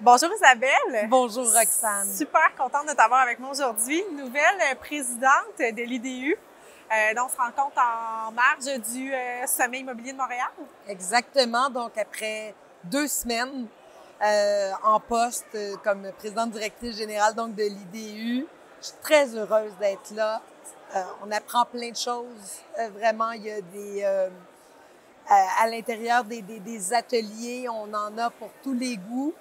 Bonjour Isabelle. Bonjour Roxane. Super contente de t'avoir avec moi aujourd'hui. Nouvelle présidente de l'IDU. Donc, on se rencontre en marge du Sommet immobilier de Montréal. Exactement. Donc, après 2 semaines en poste comme présidente directrice générale donc, de l'IDU, je suis très heureuse d'être là. On apprend plein de choses. Vraiment, il y a à l'intérieur des ateliers, on en a pour tous les goûts.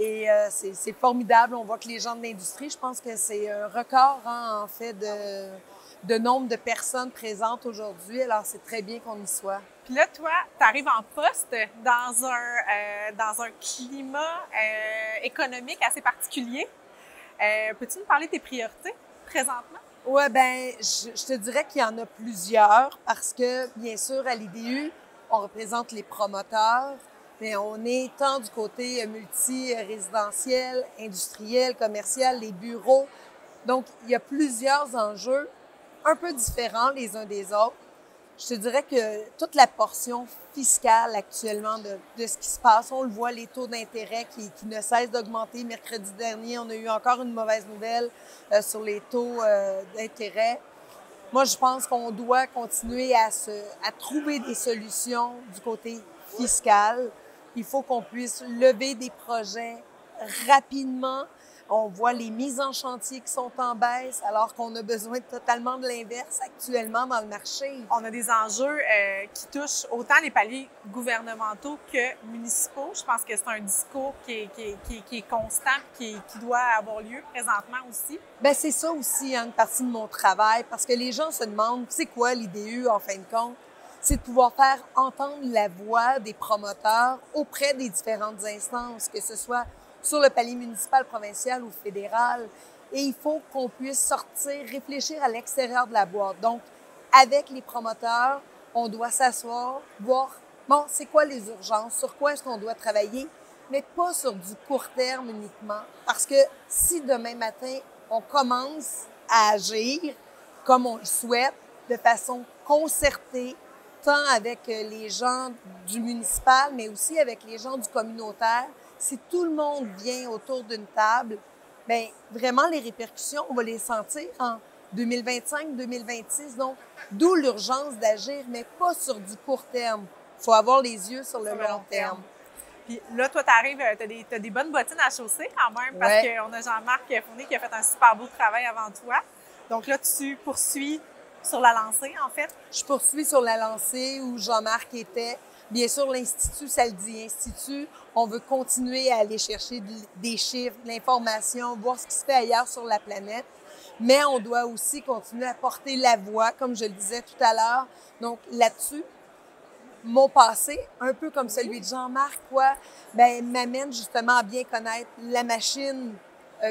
Et c'est formidable. On voit que les gens de l'industrie, je pense que c'est un record en fait de nombre de personnes présentes aujourd'hui. Alors, c'est très bien qu'on y soit. Puis là, toi, tu arrives en poste dans un climat économique assez particulier. Peux-tu nous parler de tes priorités présentement? Oui, bien, je te dirais qu'il y en a plusieurs parce que, bien sûr, à l'IDU, on représente les promoteurs, mais on est tant du côté multi-résidentiel, industriel, commercial, les bureaux. Donc, il y a plusieurs enjeux un peu différents les uns des autres. Je te dirais que toute la portion fiscale actuellement de ce qui se passe, on le voit, les taux d'intérêt qui ne cessent d'augmenter. Mercredi dernier, on a eu encore une mauvaise nouvelle sur les taux d'intérêt. Moi, je pense qu'on doit continuer à trouver des solutions du côté fiscal. Il faut qu'on puisse lever des projets rapidement. On voit les mises en chantier qui sont en baisse, alors qu'on a besoin totalement de l'inverse actuellement dans le marché. On a des enjeux qui touchent autant les paliers gouvernementaux que municipaux. Je pense que c'est un discours qui est constant, qui doit avoir lieu présentement aussi. Bien, c'est ça aussi une partie de mon travail, parce que les gens se demandent, c'est quoi l'IDU en fin de compte? C'est de pouvoir faire entendre la voix des promoteurs auprès des différentes instances, que ce soit sur le palier municipal, provincial ou fédéral. Et il faut qu'on puisse sortir, réfléchir à l'extérieur de la boîte. Donc, avec les promoteurs, on doit s'asseoir, voir, bon, c'est quoi les urgences, sur quoi est-ce qu'on doit travailler, mais pas sur du court terme uniquement. Parce que si demain matin, on commence à agir comme on le souhaite, de façon concertée, tant avec les gens du municipal, mais aussi avec les gens du communautaire, si tout le monde vient autour d'une table, bien, vraiment, les répercussions, on va les sentir en 2025-2026. Donc, d'où l'urgence d'agir, mais pas sur du court terme. Il faut avoir les yeux sur le long terme. Puis là, toi, tu arrives, tu as des bonnes bottines à chausser quand même, parce qu'on a Jean-Marc Fournier qui a fait un super beau travail avant toi. Donc là, tu poursuis sur la lancée, en fait. Je poursuis sur la lancée où Jean-Marc était. Bien sûr, l'Institut, ça le dit, Institut, on veut continuer à aller chercher des chiffres, de l'information, voir ce qui se fait ailleurs sur la planète. Mais on doit aussi continuer à porter la voix, comme je le disais tout à l'heure. Donc là-dessus, mon passé, un peu comme celui de Jean-Marc, m'amène justement à bien connaître la machine,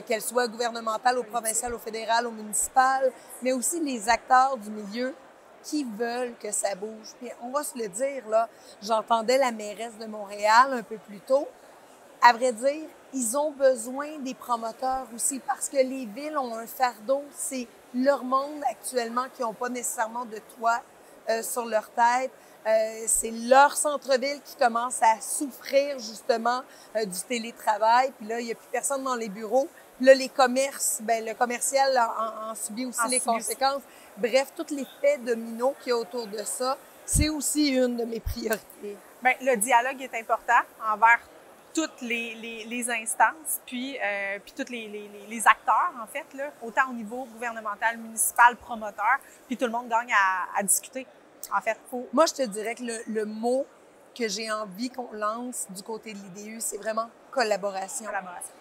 qu'elle soit gouvernementale, au provincial, au fédéral, au municipal, mais aussi les acteurs du milieu qui veulent que ça bouge. Puis on va se le dire, là, j'entendais la mairesse de Montréal un peu plus tôt. À vrai dire, ils ont besoin des promoteurs aussi parce que les villes ont un fardeau. C'est leur monde actuellement qui n'ont pas nécessairement de toit sur leur tête. C'est leur centre-ville qui commence à souffrir justement du télétravail. Puis là, il n'y a plus personne dans les bureaux. Puis là, les commerces, bien, le commercial en subit aussi les conséquences. Bref, tous les faits dominos qu'il y a autour de ça, c'est aussi une de mes priorités. Bien, le dialogue est important envers toutes les instances, puis tous les acteurs, en fait, là, autant au niveau gouvernemental, municipal, promoteur, puis tout le monde gagne à discuter, en fait. Moi, je te dirais que le mot que j'ai envie qu'on lance du côté de l'IDU, c'est vraiment collaboration. Collaboration.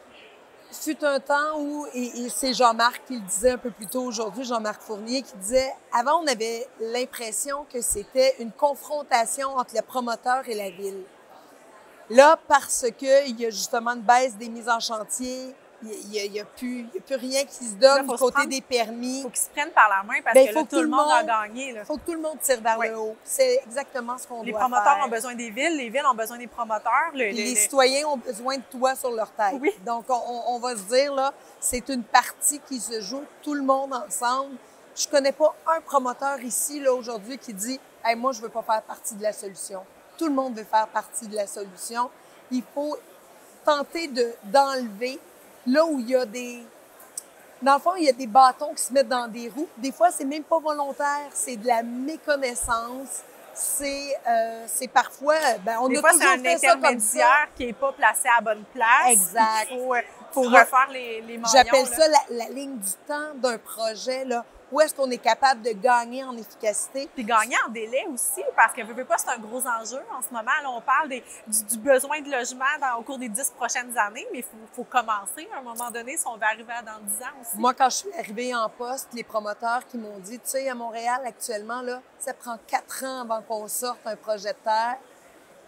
Fut un temps où, et c'est Jean-Marc qui le disait un peu plus tôt aujourd'hui, Jean-Marc Fournier, qui disait, avant, on avait l'impression que c'était une confrontation entre le promoteur et la ville. Là, parce qu'il y a justement une baisse des mises en chantier, il y a plus rien qui se donne du côté des permis. Il faut qu'ils se prennent par la main parce que là, tout le monde a gagné. Il faut que tout le monde tire vers le haut. C'est exactement ce qu'on doit faire. Les promoteurs ont besoin des villes, les villes ont besoin des promoteurs. Les citoyens ont besoin de toi sur leur tête. Oui. Donc, on va se dire, là, c'est une partie qui se joue tout le monde ensemble. Je connais pas un promoteur ici, là, aujourd'hui, qui dit « Hey, moi, je veux pas faire partie de la solution ». Tout le monde veut faire partie de la solution. Il faut tenter d'enlever là où il y a des... Dans le fond, il y a des bâtons qui se mettent dans des roues. Des fois, c'est même pas volontaire, c'est de la méconnaissance. C'est parfois... on des a fois, toujours c'est un fait ça comme ça. intermédiaire qui n'est pas placé à la bonne place. Exact. Il faut refaire les maillons. J'appelle ça la ligne du temps d'un projet, là. Où est-ce qu'on est capable de gagner en efficacité? Puis gagner en délai aussi, parce que veux pas, c'est un gros enjeu en ce moment. Là, on parle du besoin de logement au cours des 10 prochaines années, mais il faut commencer à un moment donné si on veut arriver à dans 10 ans aussi. Moi, quand je suis arrivée en poste, les promoteurs qui m'ont dit, tu sais, à Montréal, actuellement, là, ça prend 4 ans avant qu'on sorte un projet de terre.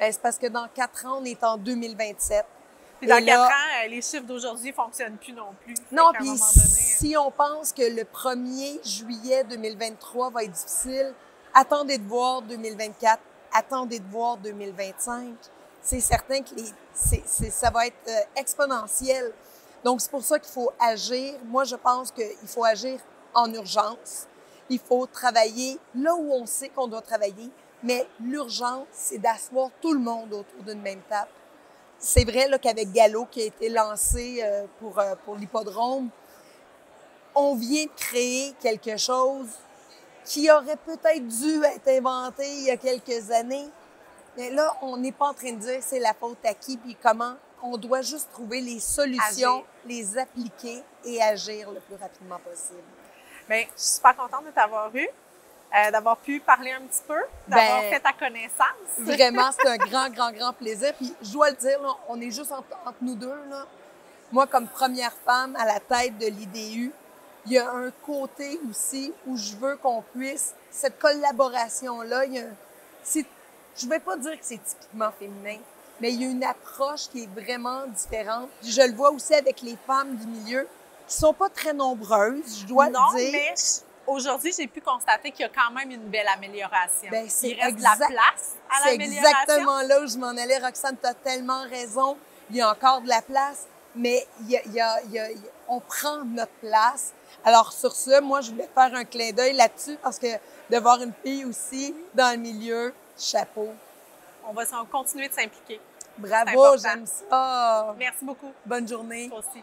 Ben, c'est parce que dans 4 ans, on est en 2027. Puis dans 4 ans, les chiffres d'aujourd'hui ne fonctionnent plus non plus. Non, puis si on pense que le 1er juillet 2023 va être difficile, attendez de voir 2024, attendez de voir 2025. C'est certain que ça va être exponentiel. Donc, c'est pour ça qu'il faut agir. Moi, je pense qu'il faut agir en urgence. Il faut travailler là où on sait qu'on doit travailler. Mais l'urgence, c'est d'asseoir tout le monde autour d'une même table. C'est vrai là, qu'avec Gallo, qui a été lancé pour l'hippodrome, on vient de créer quelque chose qui aurait peut-être dû être inventé il y a quelques années. Mais là, on n'est pas en train de dire c'est la faute à qui puis comment. On doit juste trouver les solutions, les appliquer et agir le plus rapidement possible. Bien, je suis super contente de t'avoir eu. D'avoir pu parler un petit peu, d'avoir fait ta connaissance. Vraiment, c'est un grand plaisir. Puis je dois le dire, là, on est juste entre nous deux. Là. Moi, comme première femme à la tête de l'IDU, il y a un côté aussi où je veux qu'on puisse, cette collaboration-là, je ne vais pas dire que c'est typiquement féminin, mais il y a une approche qui est vraiment différente. Je le vois aussi avec les femmes du milieu, qui sont pas très nombreuses, je dois le dire. Non, mais aujourd'hui, j'ai pu constater qu'il y a quand même une belle amélioration. Bien, il reste de la place à l'amélioration. C'est exactement là où je m'en allais. Roxane, tu as tellement raison. Il y a encore de la place, mais on prend notre place. Alors, sur ce, moi, je voulais faire un clin d'œil là-dessus parce que de voir une fille aussi dans le milieu, chapeau. On va continuer de s'impliquer. Bravo, j'aime ça. Merci beaucoup. Bonne journée. Toi aussi.